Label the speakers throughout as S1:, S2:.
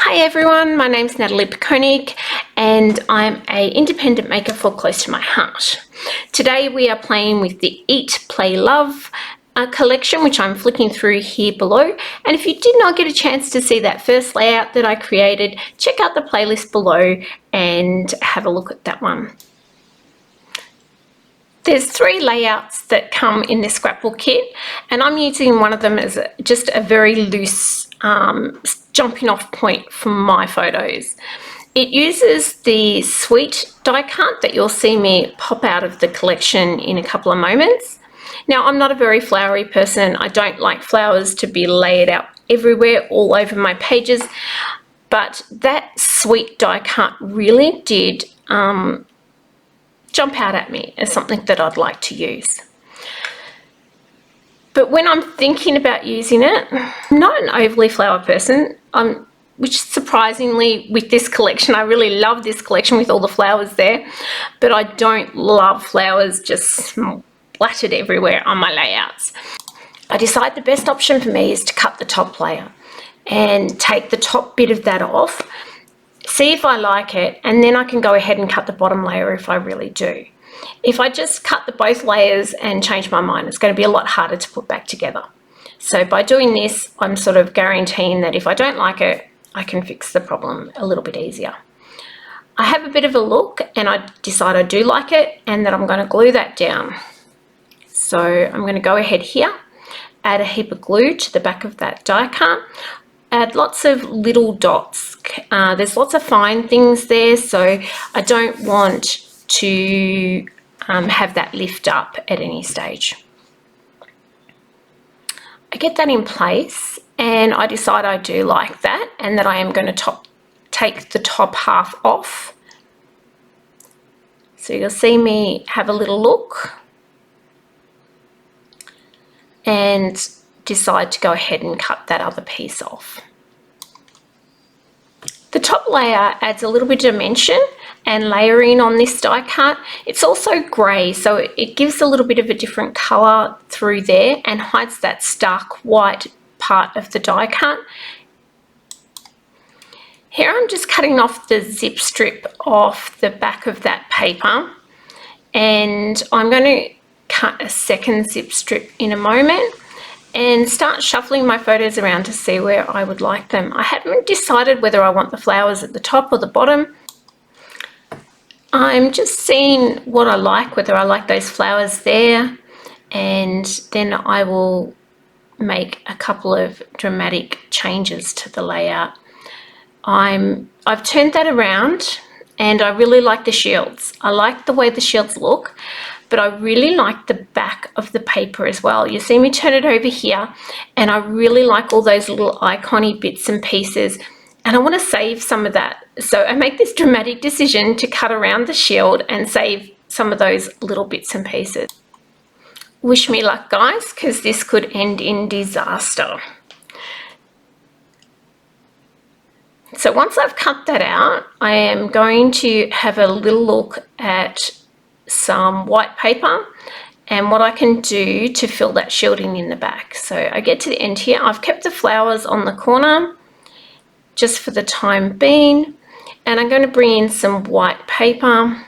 S1: Hi everyone, my name's Natalie Pekonik and I'm an independent maker for Close to My Heart. Today we are playing with the Eat, Play, Love collection, which I'm flicking through here below. And if you did not get a chance to see that first layout that I created, check out the playlist below and have a look at that one. There's 3 layouts that come in this scrapbook kit, and I'm using one of them as just a very loose jumping off point for my photos. It uses the sweet die cut that you'll see me pop out of the collection in a couple of moments. Now, I'm not a very flowery person. I don't like flowers to be laid out everywhere, all over my pages, but that sweet die cut really did jump out at me as something that I'd like to use. But when I'm thinking about using it, I'm not an overly flower person, which surprisingly with this collection, I really love this collection with all the flowers there, but I don't love flowers just splattered everywhere on my layouts. I decided the best option for me is to cut the top layer and take the top bit of that off, see if I like it, and then I can go ahead and cut the bottom layer if I really do. If I just cut both layers and change my mind, it's going to be a lot harder to put back together. So by doing this, I'm sort of guaranteeing that if I don't like it, I can fix the problem a little bit easier. I have a bit of a look and I decide I do like it and that I'm going to glue that down. So I'm going to go ahead here, add a heap of glue to the back of that die cut. Add lots of little dots. There's lots of fine things there, so I don't want to have that lift up at any stage. I get that in place and I decide I do like that and that I am going to take the top half off. So you'll see me have a little look and decide to go ahead and cut that other piece off. The top layer adds a little bit of dimension and layering on this die cut. It's also grey, so it gives a little bit of a different colour through there and hides that stark white part of the die cut. Here I'm just cutting off the zip strip off the back of that paper, and I'm going to cut a second zip strip in a moment and start shuffling my photos around to see where I would like them. I haven't decided whether I want the flowers at the top or the bottom. I'm just seeing what I like, whether I like those flowers there, and then I will make a couple of dramatic changes to the layout. I've turned that around and I really like the shields. I like the way the shields look, but I really like the back of the paper as well. You see me turn it over here and I really like all those little icon-y bits and pieces, and I want to save some of that. So I make this dramatic decision to cut around the shield and save some of those little bits and pieces. Wish me luck, guys, because this could end in disaster. So once I've cut that out, I am going to have a little look at some white paper and what I can do to fill that shielding in the back. So I get to the end here. I've kept the flowers on the corner just for the time being, and I'm going to bring in some white paper.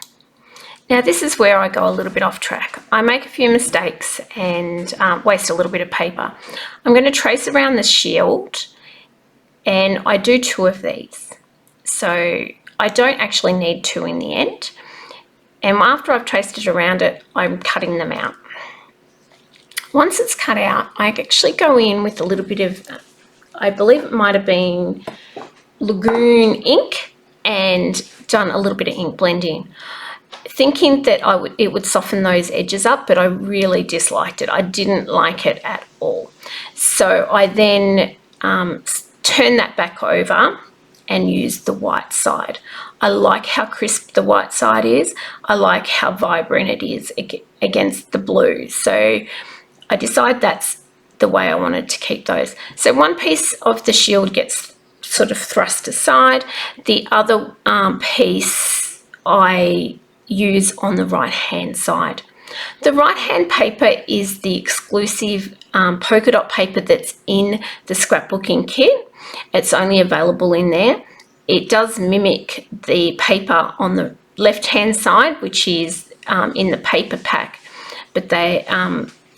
S1: Now this is where I go a little bit off track. I make a few mistakes and waste a little bit of paper. I'm going to trace around the shield, and I do 2 of these. So I don't actually need 2 in the end. And after I've traced it around it, I'm cutting them out. Once it's cut out, I actually go in with a little bit of, I believe it might have been Lagoon ink, and done a little bit of ink blending, thinking that it would soften those edges up, but I really disliked it. I didn't like it at all. So I then turn that back over and use the white side. I like how crisp the white side is. I like how vibrant it is against the blue. So I decide that's the way I wanted to keep those. So one piece of the shield gets sort of thrust aside. The other piece I use on the right hand side. The right hand paper is the exclusive polka dot paper that's in the scrapbooking kit. it's only available in there. It does mimic the paper on the left-hand side, which is in the paper pack, but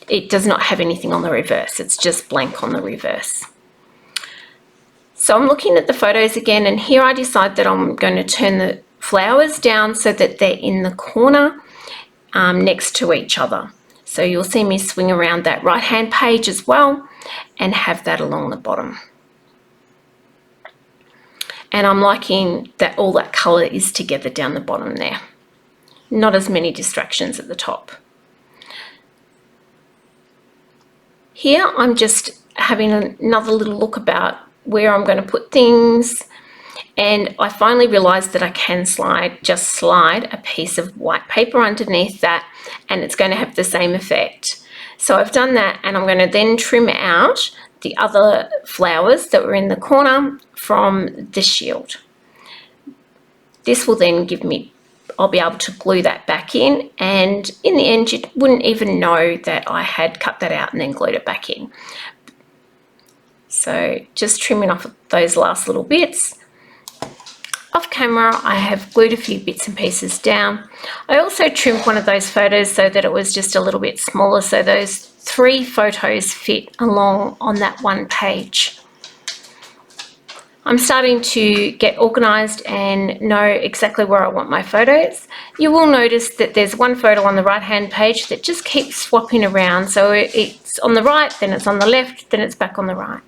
S1: it does not have anything on the reverse. It's just blank on the reverse. So I'm looking at the photos again, and here I decide that I'm going to turn the flowers down so that they're in the corner next to each other. So you'll see me swing around that right-hand page as well and have that along the bottom. And I'm liking that all that colour is together down the bottom there. Not as many distractions at the top. Here I'm just having another little look about where I'm going to put things, and I finally realized that I can just slide a piece of white paper underneath that, and it's going to have the same effect. So I've done that, and I'm going to then trim out the other flowers that were in the corner from the shield. This will then give me, I'll be able to glue that back in, and in the end you wouldn't even know that I had cut that out and then glued it back in. So just trimming off those last little bits. Off camera, I have glued a few bits and pieces down. I also trimmed one of those photos so that it was just a little bit smaller, so those 3 photos fit along on that one page. I'm starting to get organised and know exactly where I want my photos. You will notice that there's one photo on the right-hand page that just keeps swapping around. So it's on the right, then it's on the left, then it's back on the right.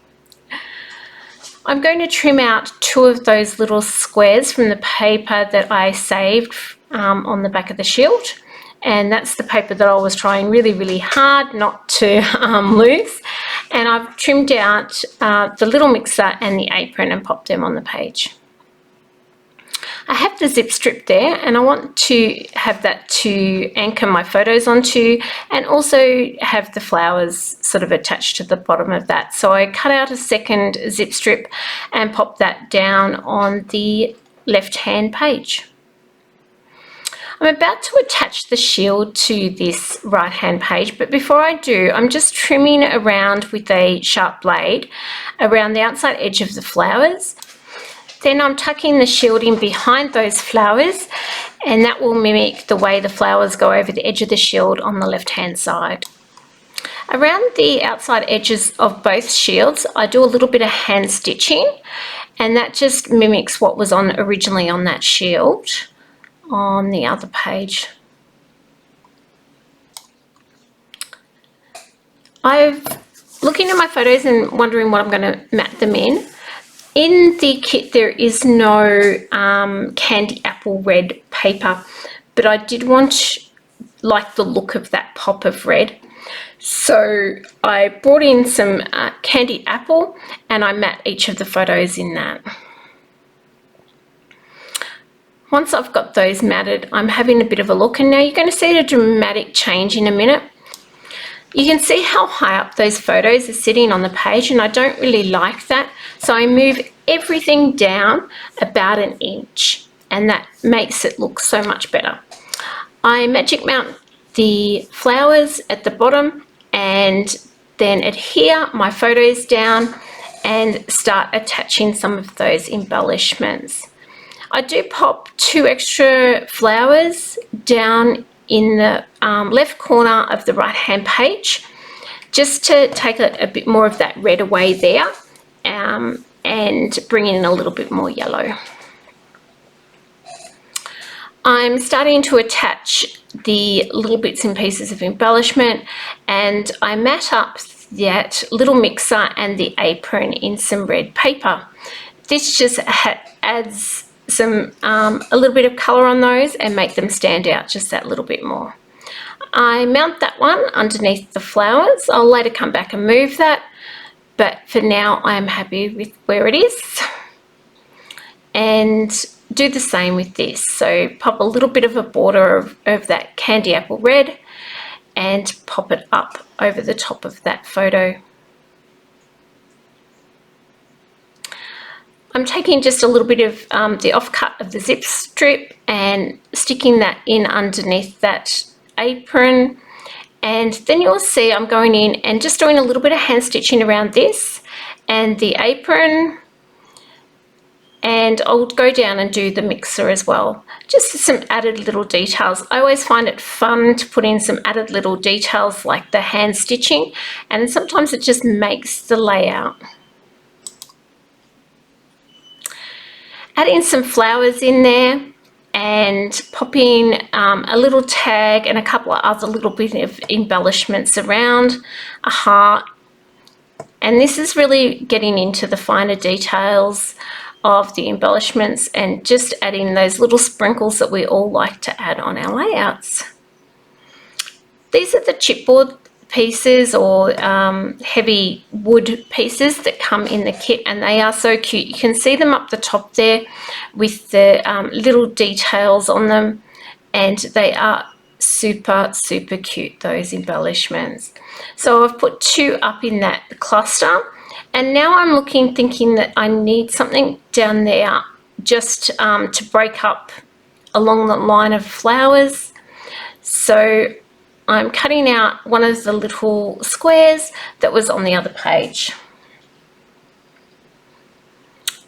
S1: I'm going to trim out 2 of those little squares from the paper that I saved on the back of the shield. And that's the paper that I was trying really, really hard not to lose. And I've trimmed out the little mixer and the apron and popped them on the page. I have the zip strip there, and I want to have that to anchor my photos onto, and also have the flowers sort of attached to the bottom of that. So I cut out a second zip strip and popped that down on the left-hand page. I'm about to attach the shield to this right-hand page, but before I do, I'm just trimming around with a sharp blade around the outside edge of the flowers. Then I'm tucking the shield in behind those flowers, and that will mimic the way the flowers go over the edge of the shield on the left-hand side. Around the outside edges of both shields, I do a little bit of hand stitching, and that just mimics what was originally on that shield on the other page. I'm looking at my photos and wondering what I'm going to mat them in. In the kit there is no candy apple red paper, but I did like the look of that pop of red. So I brought in some candy apple, and I mat each of the photos in that. Once I've got those matted, I'm having a bit of a look, and now you're going to see a dramatic change in a minute. You can see how high up those photos are sitting on the page, and I don't really like that. So I move everything down about 1 inch, and that makes it look so much better. I magic mount the flowers at the bottom, and then adhere my photos down and start attaching some of those embellishments. I do pop 2 extra flowers down in the left corner of the right hand page, just to take a bit more of that red away there, and bring in a little bit more yellow. I'm starting to attach the little bits and pieces of embellishment, and I mat up that little mixer and the apron in some red paper. This just adds some a little bit of colour on those and make them stand out just that little bit more. I mount that one underneath the flowers. I'll later come back and move that, but for now I am happy with where it is. And do the same with this. So pop a little bit of a border of that candy apple red and pop it up over the top of that photo. I'm taking just a little bit of the offcut of the zip strip and sticking that in underneath that apron, and then you'll see I'm going in and just doing a little bit of hand stitching around this and the apron and I'll go down and do the mixer as well. Just some added little details. I always find it fun to put in some added little details like the hand stitching, and sometimes it just makes the layout. Add in some flowers in there and pop in a little tag and a couple of other little bits of embellishments around, a heart. And this is really getting into the finer details of the embellishments and just adding those little sprinkles that we all like to add on our layouts. These are the chipboard pieces or heavy wood pieces that come in the kit, and they are so cute. You can see them up the top there with the little details on them, and they are super cute, those embellishments. So I've put 2 up in that cluster, and now I'm thinking that I need something down there just to break up along the line of flowers. So I'm cutting out one of the little squares that was on the other page.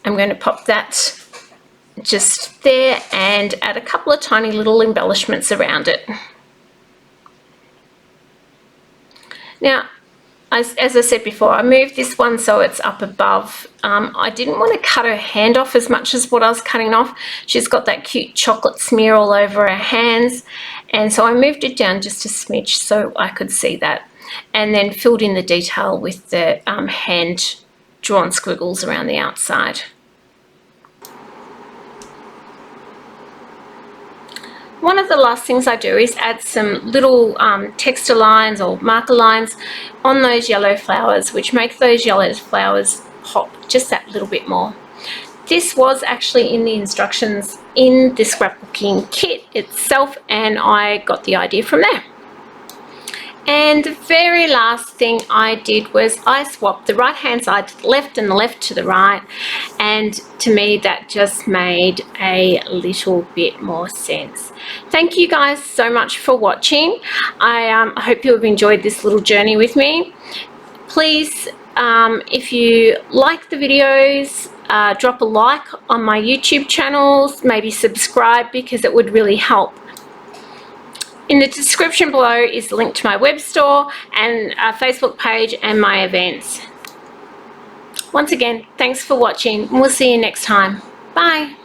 S1: I'm going to pop that just there and add a couple of tiny little embellishments around it. Now, as I said before, I moved this one so it's up above. I didn't want to cut her hand off as much as what I was cutting off. She's got that cute chocolate smear all over her hands, and so I moved it down just a smidge so I could see that, and then filled in the detail with the hand drawn squiggles around the outside. One of the last things I do is add some little texture lines or marker lines on those yellow flowers, which make those yellow flowers pop just that little bit more. This was actually in the instructions in the scrapbooking kit itself, and I got the idea from there. And the very last thing I did was I swapped the right hand side to the left and the left to the right, and to me that just made a little bit more sense. Thank you guys so much for watching. I hope you have enjoyed this little journey with me. Please, if you like the videos, drop a like on my YouTube channels, maybe subscribe because it would really help. In the description below is the link to my web store and a Facebook page and my events. Once again, thanks for watching, and we'll see you next time. Bye.